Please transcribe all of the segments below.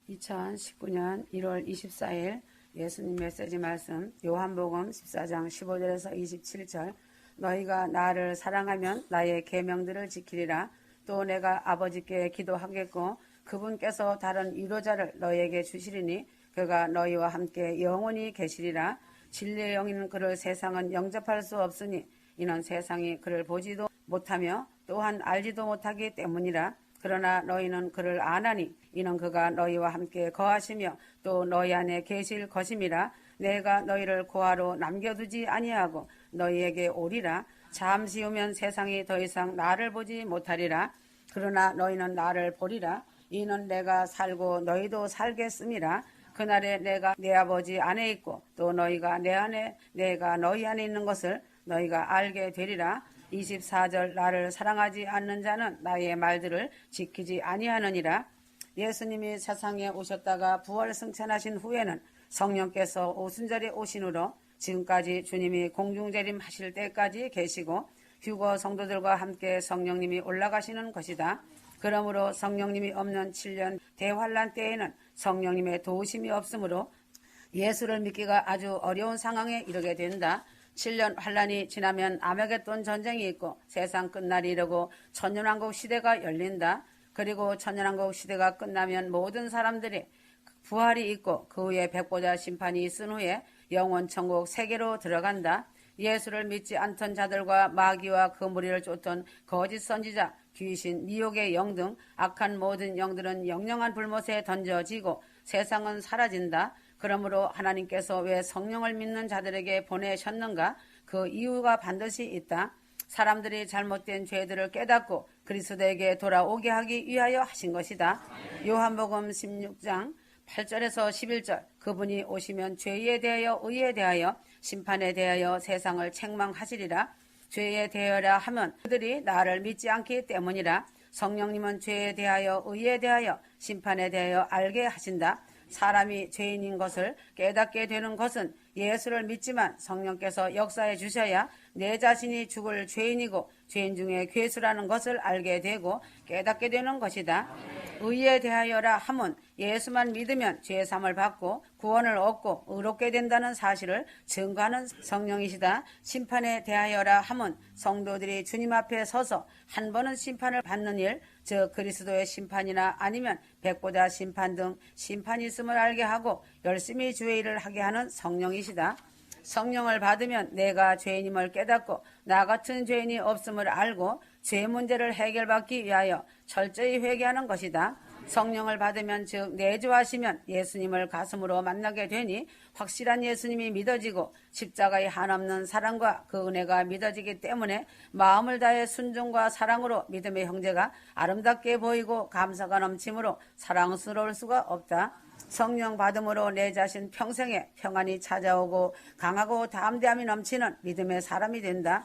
2019년 1월 24일 예수님 메시지 말씀 요한복음 14장 15절에서 27절 너희가 나를 사랑하면 나의 계명들을 지키리라. 또 내가 아버지께 기도하겠고 그분께서 다른 위로자를 너희에게 주시리니 그가 너희와 함께 영원히 계시리라. 진리의 영인 그를 세상은 영접할 수 없으니 이는 세상이 그를 보지도 못하며 또한 알지도 못하기 때문이라. 그러나 너희는 그를 아나니 이는 그가 너희와 함께 거하시며 또 너희 안에 계실 것임이라. 내가 너희를 고아로 남겨두지 아니하고 너희에게 오리라. 잠시 후면 세상이 더 이상 나를 보지 못하리라. 그러나 너희는 나를 보리라. 이는 내가 살고 너희도 살겠음이라. 그날에 내가 내 아버지 안에 있고 또 너희가 내 안에 내가 너희 안에 있는 것을 너희가 알게 되리라. 24절 나를 사랑하지 않는 자는 나의 말들을 지키지 아니하느니라. 예수님이 세상에 오셨다가 부활 승천하신 후에는 성령께서 오순절에 오신으로 지금까지 주님이 공중재림하실 때까지 계시고 휴거 성도들과 함께 성령님이 올라가시는 것이다. 그러므로 성령님이 없는 7년 대환란 때에는 성령님의 도우심이 없으므로 예수를 믿기가 아주 어려운 상황에 이르게 된다. 7년 환란이 지나면 아메겟돈 전쟁이 있고 세상 끝날이 이르고 천년왕국 시대가 열린다. 그리고 천년왕국 시대가 끝나면 모든 사람들이 부활이 있고 그 후에 백보자 심판이 있은 후에 영원 천국 세계로 들어간다. 예수를 믿지 않던 자들과 마귀와 그 무리를 쫓던 거짓 선지자, 귀신, 미혹의 영 등 악한 모든 영들은 영영한 불못에 던져지고 세상은 사라진다. 그러므로 하나님께서 왜 성령을 믿는 자들에게 보내셨는가? 그 이유가 반드시 있다. 사람들이 잘못된 죄들을 깨닫고 그리스도에게 돌아오게 하기 위하여 하신 것이다. 요한복음 16장 8절에서 11절 그분이 오시면 죄에 대하여 의에 대하여 심판에 대하여 세상을 책망하시리라. 죄에 대하여라 하면 그들이 나를 믿지 않기 때문이라. 성령님은 죄에 대하여 의에 대하여 심판에 대하여 알게 하신다. 사람이 죄인인 것을 깨닫게 되는 것은 예수를 믿지만 성령께서 역사해 주셔야 내 자신이 죽을 죄인이고 죄인 중에 괴수라는 것을 알게 되고 깨닫게 되는 것이다. 의에 대하여라 함은 예수만 믿으면 죄사함을 받고 구원을 얻고 의롭게 된다는 사실을 증거하는 성령이시다. 심판에 대하여라 함은 성도들이 주님 앞에 서서 한 번은 심판을 받는 일, 즉 그리스도의 심판이나 아니면 백보자 심판 등 심판이 있음을 알게 하고 열심히 주의 일을 하게 하는 성령이시다. 성령을 받으면 내가 죄인임을 깨닫고 나 같은 죄인이 없음을 알고 죄 문제를 해결받기 위하여 철저히 회개하는 것이다. 성령을 받으면 즉 내주하시면 예수님을 가슴으로 만나게 되니 확실한 예수님이 믿어지고 십자가의 한없는 사랑과 그 은혜가 믿어지기 때문에 마음을 다해 순종과 사랑으로 믿음의 형제가 아름답게 보이고 감사가 넘침으로 사랑스러울 수가 없다. 성령 받음으로 내 자신 평생에 평안이 찾아오고 강하고 담대함이 넘치는 믿음의 사람이 된다.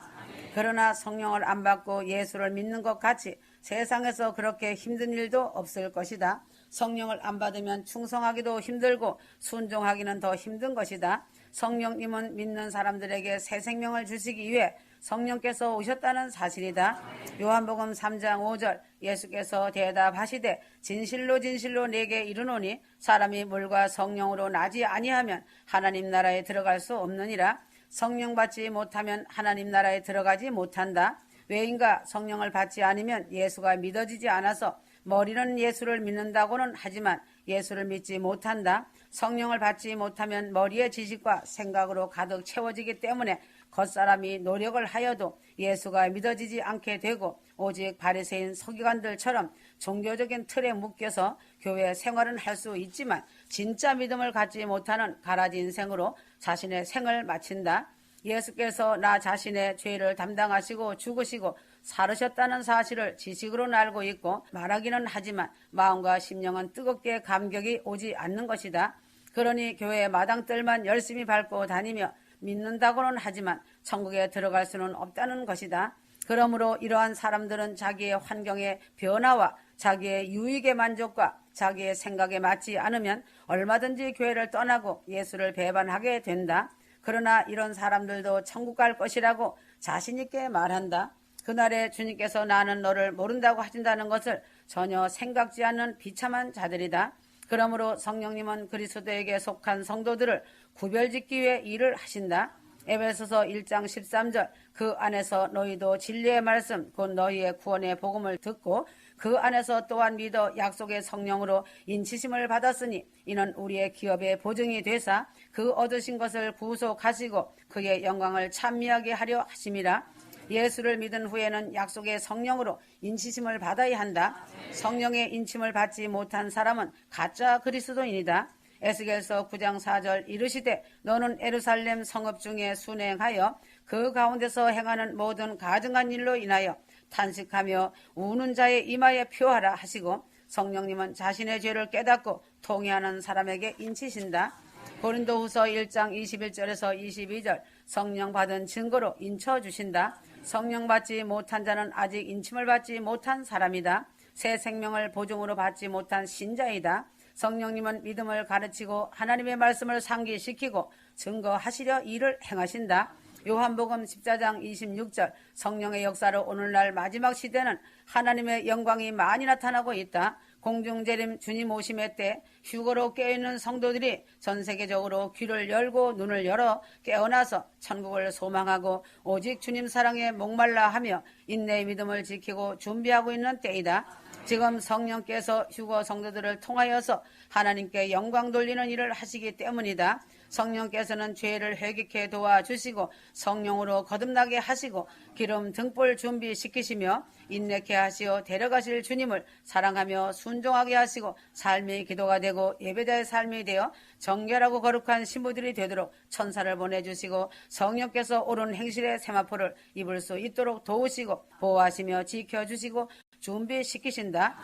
그러나 성령을 안 받고 예수를 믿는 것 같이 세상에서 그렇게 힘든 일도 없을 것이다. 성령을 안 받으면 충성하기도 힘들고 순종하기는 더 힘든 것이다. 성령님은 믿는 사람들에게 새 생명을 주시기 위해 성령께서 오셨다는 사실이다. 요한복음 3장 5절 예수께서 대답하시되 진실로 진실로 내게 이르노니 사람이 물과 성령으로 나지 아니하면 하나님 나라에 들어갈 수 없느니라. 성령 받지 못하면 하나님 나라에 들어가지 못한다. 왜인가? 성령을 받지 않으면 예수가 믿어지지 않아서 머리는 예수를 믿는다고는 하지만 예수를 믿지 못한다. 성령을 받지 못하면 머리의 지식과 생각으로 가득 채워지기 때문에 겉사람이 노력을 하여도 예수가 믿어지지 않게 되고 오직 바리새인 서기관들처럼 종교적인 틀에 묶여서 교회 생활은 할 수 있지만 진짜 믿음을 갖지 못하는 가라지 인생으로 자신의 생을 마친다. 예수께서 나 자신의 죄를 담당하시고 죽으시고 살으셨다는 사실을 지식으로는 알고 있고 말하기는 하지만 마음과 심령은 뜨겁게 감격이 오지 않는 것이다. 그러니 교회 마당들만 열심히 밟고 다니며 믿는다고는 하지만 천국에 들어갈 수는 없다는 것이다. 그러므로 이러한 사람들은 자기의 환경의 변화와 자기의 유익의 만족과 자기의 생각에 맞지 않으면 얼마든지 교회를 떠나고 예수를 배반하게 된다. 그러나 이런 사람들도 천국 갈 것이라고 자신 있게 말한다. 그날에 주님께서 나는 너를 모른다고 하신다는 것을 전혀 생각지 않는 비참한 자들이다. 그러므로 성령님은 그리스도에게 속한 성도들을 구별짓기 위해 일을 하신다. 에베소서 1장 13절 그 안에서 너희도 진리의 말씀 곧 너희의 구원의 복음을 듣고 그 안에서 또한 믿어 약속의 성령으로 인치심을 받았으니 이는 우리의 기업의 보증이 되사 그 얻으신 것을 구속하시고 그의 영광을 찬미하게 하려 하심이라. 예수를 믿은 후에는 약속의 성령으로 인치심을 받아야 한다. 성령의 인침을 받지 못한 사람은 가짜 그리스도인이다. 에스겔서 9장 4절 이르시되 너는 예루살렘 성읍 중에 순행하여 그 가운데서 행하는 모든 가증한 일로 인하여 탄식하며 우는 자의 이마에 표하라 하시고 성령님은 자신의 죄를 깨닫고 통회하는 사람에게 인치신다. 고린도후서 1장 21절에서 22절 성령 받은 증거로 인쳐주신다. 성령 받지 못한 자는 아직 인침을 받지 못한 사람이다. 새 생명을 보증으로 받지 못한 신자이다. 성령님은 믿음을 가르치고 하나님의 말씀을 상기시키고 증거하시려 일을 행하신다. 요한복음 14장 26절 성령의 역사로 오늘날 마지막 시대는 하나님의 영광이 많이 나타나고 있다. 공중재림 주님 오심의 때 휴거로 깨어있는 성도들이 전 세계적으로 귀를 열고 눈을 열어 깨어나서 천국을 소망하고 오직 주님 사랑에 목말라 하며 인내의 믿음을 지키고 준비하고 있는 때이다. 지금 성령께서 휴거 성도들을 통하여서 하나님께 영광 돌리는 일을 하시기 때문이다. 성령께서는 죄를 회개케 도와주시고 성령으로 거듭나게 하시고 기름 등불 준비시키시며 인내케 하시어 데려가실 주님을 사랑하며 순종하게 하시고 삶이 기도가 되고 예배자의 삶이 되어 정결하고 거룩한 신부들이 되도록 천사를 보내주시고 성령께서 옳은 행실의 세마포를 입을 수 있도록 도우시고 보호하시며 지켜주시고 준비시키신다.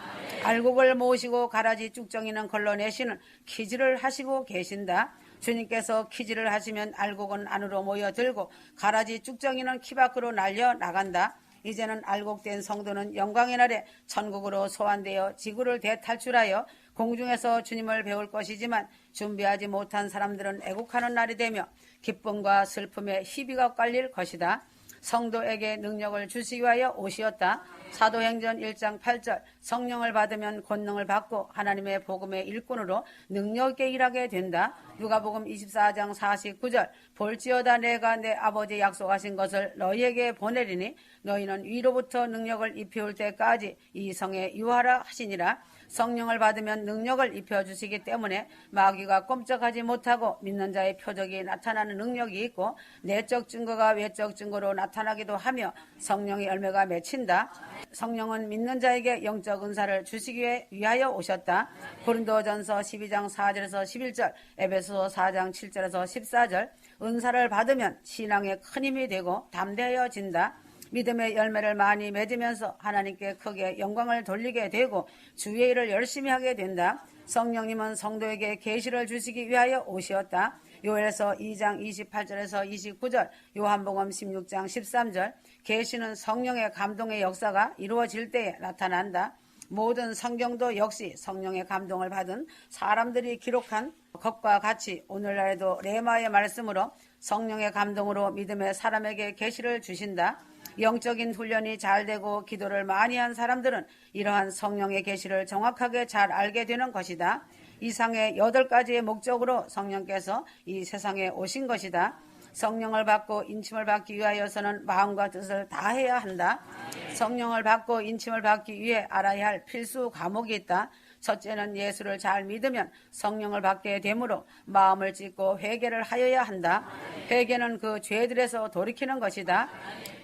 알곡을 모으시고 가라지 쭉정이는 걸러내시는 키질을 하시고 계신다. 주님께서 키질을 하시면 알곡은 안으로 모여들고 가라지 쭉정이는 키 밖으로 날려 나간다. 이제는 알곡된 성도는 영광의 날에 천국으로 소환되어 지구를 대탈출하여 공중에서 주님을 배울 것이지만 준비하지 못한 사람들은 애국하는 날이 되며 기쁨과 슬픔의 희비가 깔릴 것이다. 성도에게 능력을 주시기 위하여 오시었다. 사도행전 1장 8절 성령을 받으면 권능을 받고 하나님의 복음의 일꾼으로 능력 있게 일하게 된다. 누가복음 24장 49절 볼지어다 내가 내 아버지 약속하신 것을 너희에게 보내리니 너희는 위로부터 능력을 입혀올 때까지 이 성에 유하라 하시니라. 성령을 받으면 능력을 입혀주시기 때문에 마귀가 꼼짝하지 못하고 믿는 자의 표적이 나타나는 능력이 있고 내적 증거가 외적 증거로 나타나기도 하며 성령의 열매가 맺힌다. 성령은 믿는 자에게 영적 은사를 주시기 위하여 오셨다. 고린도전서 12장 4절에서 11절 에베소서 4장 7절에서 14절 은사를 받으면 신앙에 큰 힘이 되고 담대해진다. 믿음의 열매를 많이 맺으면서 하나님께 크게 영광을 돌리게 되고 주의 일을 열심히 하게 된다. 성령님은 성도에게 계시를 주시기 위하여 오시었다. 요엘서 2장 28절에서 29절 요한복음 16장 13절 계시는 성령의 감동의 역사가 이루어질 때에 나타난다. 모든 성경도 역시 성령의 감동을 받은 사람들이 기록한 것과 같이 오늘날에도 레마의 말씀으로 성령의 감동으로 믿음의 사람에게 계시를 주신다. 영적인 훈련이 잘 되고 기도를 많이 한 사람들은 이러한 성령의 계시를 정확하게 잘 알게 되는 것이다. 이상의 8가지의 목적으로 성령께서 이 세상에 오신 것이다. 성령을 받고 인침을 받기 위하여서는 마음과 뜻을 다해야 한다. 성령을 받고 인침을 받기 위해 알아야 할 필수 과목이 있다. 첫째는 예수를 잘 믿으면 성령을 받게 되므로 마음을 찢고 회개를 하여야 한다. 회개는 그 죄들에서 돌이키는 것이다.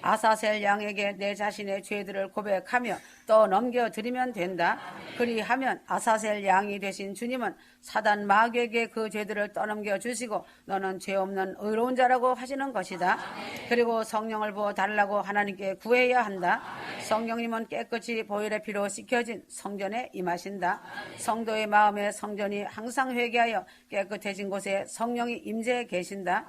아사셀 양에게 내 자신의 죄들을 고백하며 또 넘겨드리면 된다. 그리하면 아사셀 양이 되신 주님은 사단 마귀에게 그 죄들을 떠넘겨 주시고 너는 죄 없는 의로운 자라고 하시는 것이다. 그리고 성령을 부어 달라고 하나님께 구해야 한다. 성령님은 깨끗이 보혈의 피로 씻겨진 성전에 임하신다. 성도의 마음에 성전이 항상 회개하여 깨끗해진 곳에 성령이 임재해 계신다.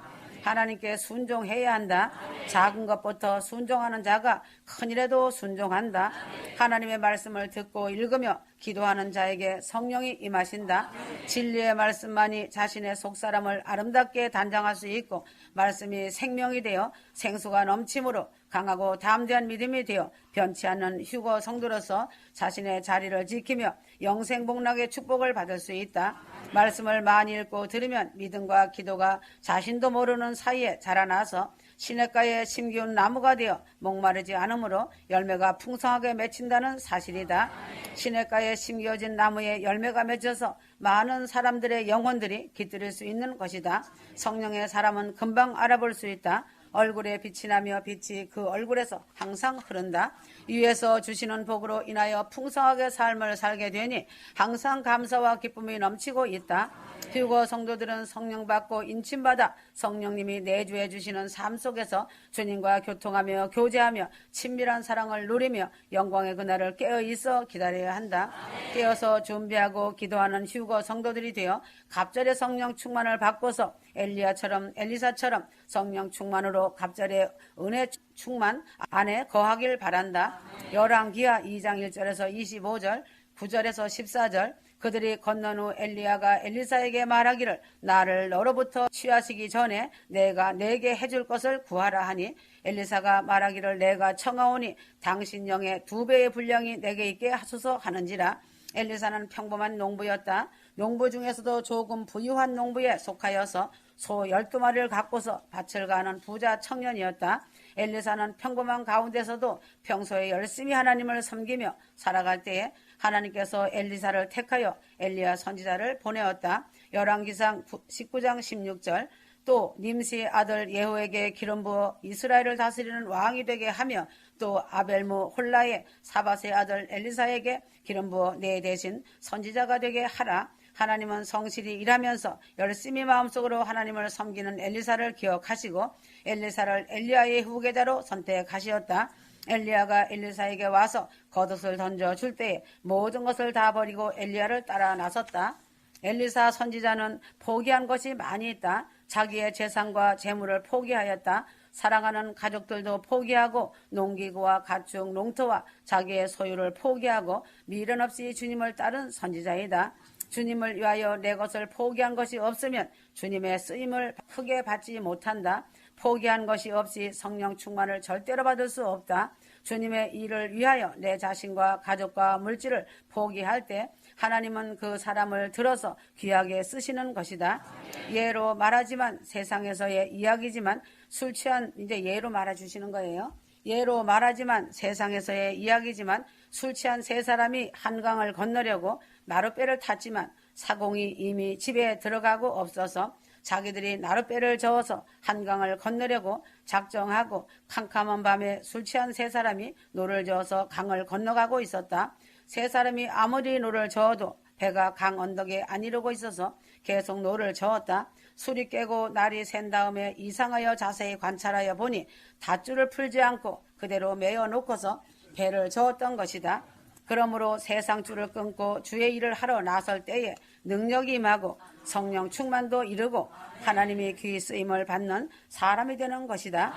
하나님께 순종해야 한다. 작은 것부터 순종하는 자가 큰일에도 순종한다. 하나님의 말씀을 듣고 읽으며 기도하는 자에게 성령이 임하신다. 진리의 말씀만이 자신의 속사람을 아름답게 단장할 수 있고 말씀이 생명이 되어 생수가 넘침으로 강하고 담대한 믿음이 되어 변치 않는 휴거 성도로서 자신의 자리를 지키며 영생복락의 축복을 받을 수 있다. 말씀을 많이 읽고 들으면 믿음과 기도가 자신도 모르는 사이에 자라나서 시냇가에 심기운 나무가 되어 목마르지 않으므로 열매가 풍성하게 맺힌다는 사실이다. 시냇가에 심겨진 나무에 열매가 맺혀서 많은 사람들의 영혼들이 깃들일 수 있는 것이다. 성령의 사람은 금방 알아볼 수 있다. 얼굴에 빛이 나며 빛이 그 얼굴에서 항상 흐른다. 위에서 주시는 복으로 인하여 풍성하게 삶을 살게 되니 항상 감사와 기쁨이 넘치고 있다. 휴거 성도들은 성령 받고 인침받아 성령님이 내주해 주시는 삶 속에서 주님과 교통하며 교제하며 친밀한 사랑을 누리며 영광의 그날을 깨어 있어 기다려야 한다. 깨어서 준비하고 기도하는 휴거 성도들이 되어 갑절의 성령 충만을 받고서 엘리야처럼 엘리사처럼 성령 충만으로 갑절의 은혜 충만 안에 거하길 바란다. 열왕기하 2장 1절에서 25절 9절에서 14절 그들이 건넌 후 엘리야가 엘리사에게 말하기를 나를 너로부터 취하시기 전에 내가 내게 해줄 것을 구하라 하니 엘리사가 말하기를 내가 청하오니 당신 영의 2배의 분량이 내게 있게 하소서 하는지라. 엘리사는 평범한 농부였다. 농부 중에서도 조금 부유한 농부에 속하여서 소 12마리를 갖고서 밭을 가는 부자 청년이었다. 엘리사는 평범한 가운데서도 평소에 열심히 하나님을 섬기며 살아갈 때에 하나님께서 엘리사를 택하여 엘리야 선지자를 보내었다. 열왕기상 19장 16절 또 님시 아들 예후에게 기름 부어 이스라엘을 다스리는 왕이 되게 하며 또 아벨무 홀라의 사밧의 아들 엘리사에게 기름 부어 내 대신 선지자가 되게 하라. 하나님은 성실히 일하면서 열심히 마음속으로 하나님을 섬기는 엘리사를 기억하시고 엘리사를 엘리야의 후계자로 선택하시었다. 엘리야가 엘리사에게 와서 겉옷을 던져줄 때에 모든 것을 다 버리고 엘리야를 따라 나섰다. 엘리사 선지자는 포기한 것이 많이 있다. 자기의 재산과 재물을 포기하였다. 사랑하는 가족들도 포기하고 농기구와 가축, 농토와 자기의 소유를 포기하고 미련 없이 주님을 따른 선지자이다. 주님을 위하여 내 것을 포기한 것이 없으면 주님의 쓰임을 크게 받지 못한다. 포기한 것이 없이 성령 충만을 절대로 받을 수 없다. 주님의 일을 위하여 내 자신과 가족과 물질을 포기할 때 하나님은 그 사람을 들어서 귀하게 쓰시는 것이다. 예로 말하지만 세상에서의 이야기지만 술 취한 이제 예로 말해주시는 거예요. 예로 말하지만 세상에서의 이야기지만 술 취한 세 사람이 한강을 건너려고 나룻배를 탔지만 사공이 이미 집에 들어가고 없어서 자기들이 나룻배를 저어서 한강을 건너려고 작정하고 캄캄한 밤에 술 취한 세 사람이 노를 저어서 강을 건너가고 있었다. 세 사람이 아무리 노를 저어도 배가 강 언덕에 안 이르고 있어서 계속 노를 저었다. 술이 깨고 날이 샌 다음에 이상하여 자세히 관찰하여 보니 닷줄을 풀지 않고 그대로 메어 놓고서 배를 저었던 것이다. 그러므로 세상줄을 끊고 주의 일을 하러 나설 때에 능력이 임하고 성령 충만도 이르고 하나님의 귀 쓰임을 받는 사람이 되는 것이다.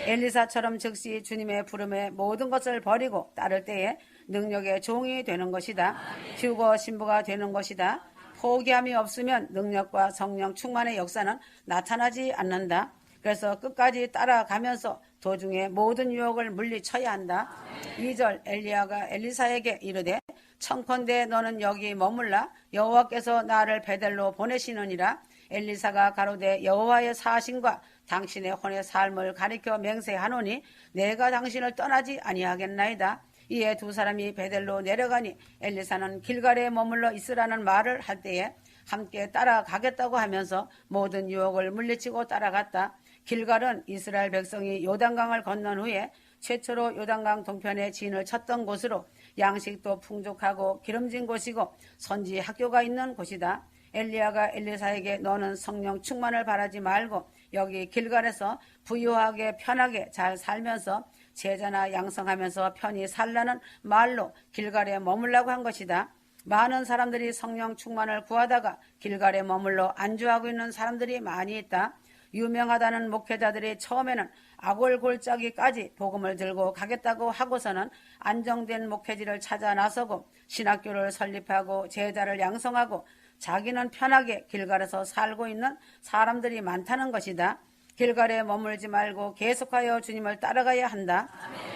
엘리사처럼 즉시 주님의 부름에 모든 것을 버리고 따를 때에 능력의 종이 되는 것이다. 휴거 신부가 되는 것이다. 포기함이 없으면 능력과 성령 충만의 역사는 나타나지 않는다. 그래서 끝까지 따라가면서 도중에 모든 유혹을 물리쳐야 한다. 2절 엘리야가 엘리사에게 이르되 청컨대 너는 여기 머물라 여호와께서 나를 베델로 보내시느니라. 엘리사가 가로되 여호와의 사신과 당신의 혼의 삶을 가리켜 맹세하노니 내가 당신을 떠나지 아니하겠나이다. 이에 두 사람이 베델로 내려가니 엘리사는 길갈에 머물러 있으라는 말을 할 때에 함께 따라가겠다고 하면서 모든 유혹을 물리치고 따라갔다. 길갈은 이스라엘 백성이 요단강을 건넌 후에 최초로 요단강 동편에 진을 쳤던 곳으로 양식도 풍족하고 기름진 곳이고 선지 학교가 있는 곳이다. 엘리야가 엘리사에게 너는 성령 충만을 바라지 말고 여기 길갈에서 부유하게 편하게 잘 살면서 제자나 양성하면서 편히 살라는 말로 길갈에 머물라고 한 것이다. 많은 사람들이 성령 충만을 구하다가 길갈에 머물러 안주하고 있는 사람들이 많이 있다. 유명하다는 목회자들이 처음에는 아골골짜기까지 복음을 들고 가겠다고 하고서는 안정된 목회지를 찾아 나서고 신학교를 설립하고 제자를 양성하고 자기는 편하게 길갈에서 살고 있는 사람들이 많다는 것이다. 길갈에 머물지 말고 계속하여 주님을 따라가야 한다.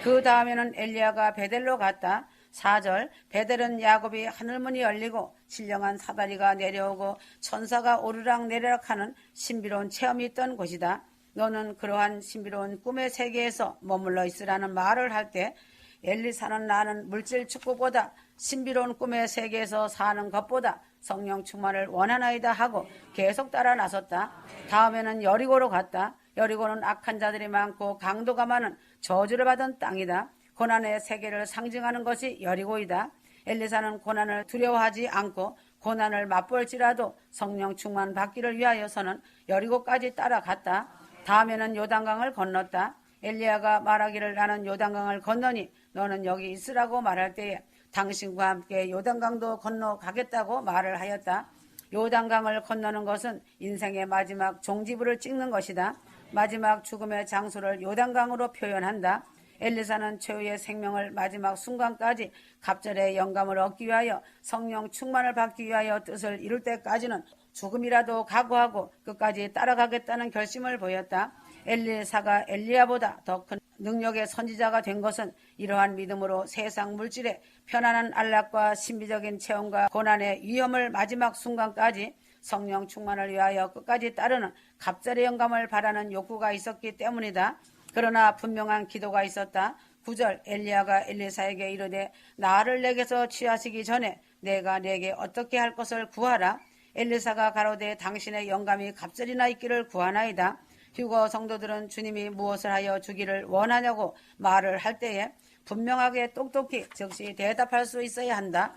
그 다음에는 엘리야가 베델로 갔다. 4절 베델은 야곱이 하늘문이 열리고 신령한 사다리가 내려오고 천사가 오르락 내리락 하는 신비로운 체험이 있던 곳이다. 너는 그러한 신비로운 꿈의 세계에서 머물러 있으라는 말을 할 때 엘리사는 나는 물질 축복보다 신비로운 꿈의 세계에서 사는 것보다 성령 충만을 원하나이다 하고 계속 따라 나섰다. 다음에는 여리고로 갔다. 여리고는 악한 자들이 많고 강도가 많은 저주를 받은 땅이다. 고난의 세계를 상징하는 것이 여리고이다. 엘리사는 고난을 두려워하지 않고 고난을 맛볼지라도 성령 충만 받기를 위하여서는 여리고까지 따라갔다. 다음에는 요단강을 건넜다. 엘리야가 말하기를 나는 요단강을 건너니 너는 여기 있으라고 말할 때에 당신과 함께 요단강도 건너가겠다고 말을 하였다. 요단강을 건너는 것은 인생의 마지막 종지부를 찍는 것이다. 마지막 죽음의 장소를 요단강으로 표현한다. 엘리사는 최후의 생명을 마지막 순간까지 갑절의 영감을 얻기 위하여 성령 충만을 받기 위하여 뜻을 이룰 때까지는 죽음이라도 각오하고 끝까지 따라가겠다는 결심을 보였다. 엘리사가 엘리야보다 더 큰 능력의 선지자가 된 것은 이러한 믿음으로 세상 물질의 편안한 안락과 신비적인 체험과 고난의 위험을 마지막 순간까지 성령 충만을 위하여 끝까지 따르는 갑절의 영감을 바라는 욕구가 있었기 때문이다. 그러나 분명한 기도가 있었다. 9절 엘리야가 엘리사에게 이르되 나를 내게서 취하시기 전에 내가 내게 어떻게 할 것을 구하라. 엘리사가 가로되 당신의 영감이 갑절이나 있기를 구하나이다. 휴거 성도들은 주님이 무엇을 하여 주기를 원하냐고 말을 할 때에 분명하게 똑똑히 즉시 대답할 수 있어야 한다.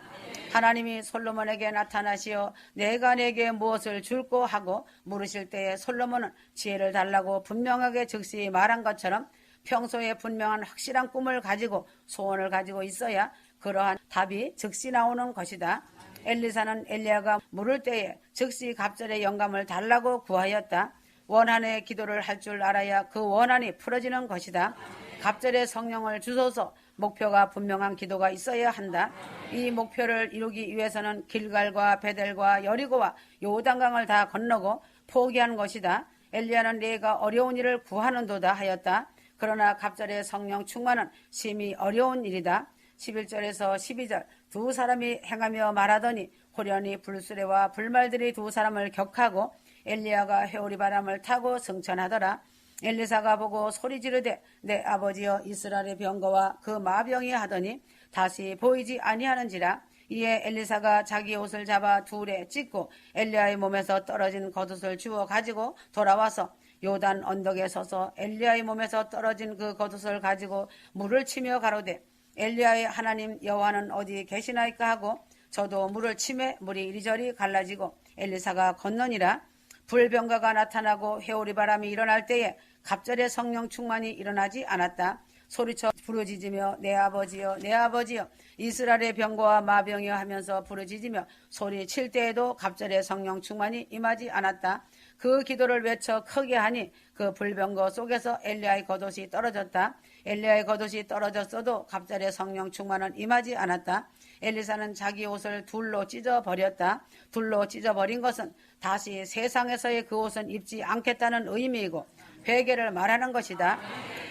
하나님이 솔로몬에게 나타나시어 내가 내게 무엇을 줄꼬 하고 물으실 때에 솔로몬은 지혜를 달라고 분명하게 즉시 말한 것처럼 평소에 분명한 확실한 꿈을 가지고 소원을 가지고 있어야 그러한 답이 즉시 나오는 것이다. 엘리사는 엘리야가 물을 때에 즉시 갑절의 영감을 달라고 구하였다. 원한의 기도를 할 줄 알아야 그 원한이 풀어지는 것이다. 갑절의 성령을 주소서. 목표가 분명한 기도가 있어야 한다. 이 목표를 이루기 위해서는 길갈과 베델과 여리고와 요단강을 다 건너고 포기한 것이다. 엘리야는 네가 어려운 일을 구하는도다 하였다. 그러나 갑절의 성령 충만은 심히 어려운 일이다. 11절에서 12절 두 사람이 행하며 말하더니 호련히 불수레와 불말들이 두 사람을 격하고 엘리야가 회오리 바람을 타고 승천하더라. 엘리사가 보고 소리 지르되 내 아버지여 이스라엘의 병거와 그 마병이 하더니 다시 보이지 아니하는지라. 이에 엘리사가 자기 옷을 잡아 둘에 찢고 엘리야의 몸에서 떨어진 겉옷을 주워 가지고 돌아와서 요단 언덕에 서서 엘리야의 몸에서 떨어진 그 겉옷을 가지고 물을 치며 가로되 엘리야의 하나님 여호와는 어디 계시나이까 하고 저도 물을 치매 물이 이리저리 갈라지고 엘리사가 건너니라. 불병거가 나타나고 회오리 바람이 일어날 때에 갑절의 성령 충만이 일어나지 않았다. 소리쳐 부르짖으며 내 아버지여 내 아버지여 이스라엘의 병거와 마병이여 하면서 부르짖으며 소리칠 때에도 갑절의 성령 충만이 임하지 않았다. 그 기도를 외쳐 크게 하니 그 불병거 속에서 엘리야의 겉옷이 떨어졌다. 엘리야의 겉옷이 떨어졌어도 갑절의 성령 충만은 임하지 않았다. 엘리사는 자기 옷을 둘로 찢어버렸다. 둘로 찢어버린 것은 다시 세상에서의 그 옷은 입지 않겠다는 의미이고 회개를 말하는 것이다.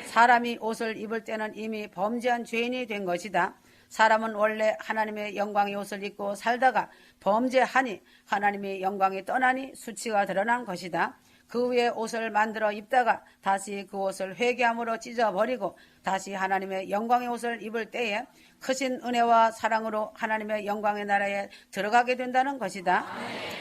사람이 옷을 입을 때는 이미 범죄한 죄인이 된 것이다. 사람은 원래 하나님의 영광의 옷을 입고 살다가 범죄하니 하나님의 영광이 떠나니 수치가 드러난 것이다. 그 위에 옷을 만들어 입다가 다시 그 옷을 회개함으로 찢어버리고 다시 하나님의 영광의 옷을 입을 때에 크신 은혜와 사랑으로 하나님의 영광의 나라에 들어가게 된다는 것이다.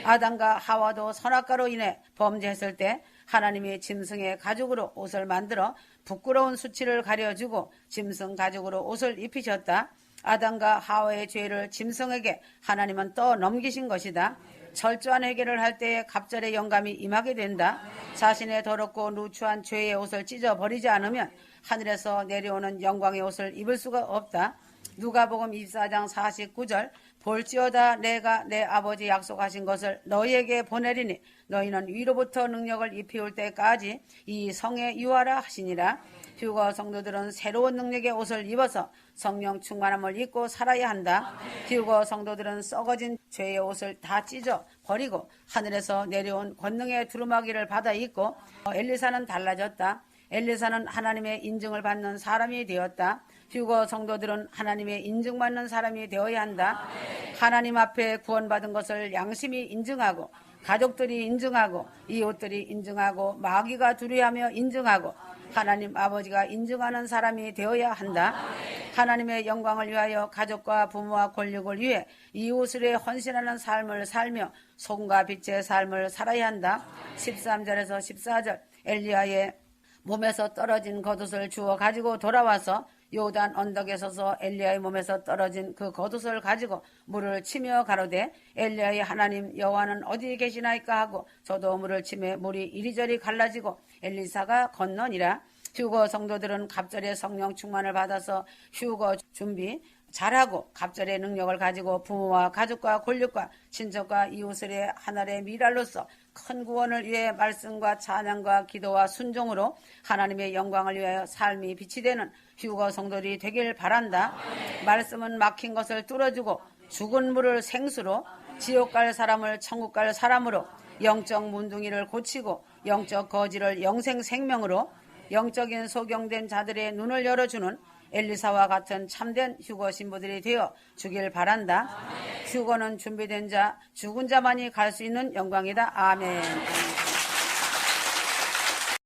아담과 하와도 선악과로 인해 범죄했을 때 하나님이 짐승의 가죽으로 옷을 만들어 부끄러운 수치를 가려주고 짐승 가죽으로 옷을 입히셨다. 아담과 하와의 죄를 짐승에게 하나님은 떠넘기신 것이다. 철저한 회개를 할 때에 갑절의 영감이 임하게 된다. 자신의 더럽고 누추한 죄의 옷을 찢어버리지 않으면 하늘에서 내려오는 영광의 옷을 입을 수가 없다. 누가복음 24장 49절 볼지어다 내가 내 아버지 약속하신 것을 너희에게 보내리니 너희는 위로부터 능력을 입히올 때까지 이 성에 유하라 하시니라. 휴거 성도들은 새로운 능력의 옷을 입어서 성령 충만함을 입고 살아야 한다. 휴거 성도들은 썩어진 죄의 옷을 다 찢어 버리고 하늘에서 내려온 권능의 두루마기를 받아 입고 엘리사는 달라졌다. 엘리사는 하나님의 인증을 받는 사람이 되었다. 휴거 성도들은 하나님의 인증받는 사람이 되어야 한다. 하나님 앞에 구원받은 것을 양심이 인증하고 가족들이 인증하고 이웃들이 인증하고 마귀가 두려워하며 인증하고 하나님 아버지가 인증하는 사람이 되어야 한다. 하나님의 영광을 위하여 가족과 부모와 권력을 위해 이웃을 위해 헌신하는 삶을 살며 소금과 빛의 삶을 살아야 한다. 13절에서 14절 엘리야의 몸에서 떨어진 겉옷을 주워 가지고 돌아와서 요단 언덕에 서서 엘리야의 몸에서 떨어진 그 겉옷을 가지고 물을 치며 가로되 엘리야의 하나님 여호와는 어디 계시나이까 하고 저도 물을 치매 물이 이리저리 갈라지고 엘리사가 건너니라. 휴거 성도들은 갑절의 성령 충만을 받아서 휴거 준비 잘하고 갑절의 능력을 가지고 부모와 가족과 권력과 친척과 이웃을 하늘의 미랄로서 큰 구원을 위해 말씀과 찬양과 기도와 순종으로 하나님의 영광을 위하여 삶이 빛이 되는 휴거 성도들이 되길 바란다. 말씀은 막힌 것을 뚫어주고 죽은 물을 생수로 지옥 갈 사람을 천국 갈 사람으로 영적 문둥이를 고치고 영적 거지를 영생 생명으로 영적인 소경된 자들의 눈을 열어주는 엘리사와 같은 참된 휴거 신부들이 되어 주길 바란다. 휴거는 준비된 자, 죽은 자만이 갈 수 있는 영광이다. 아멘.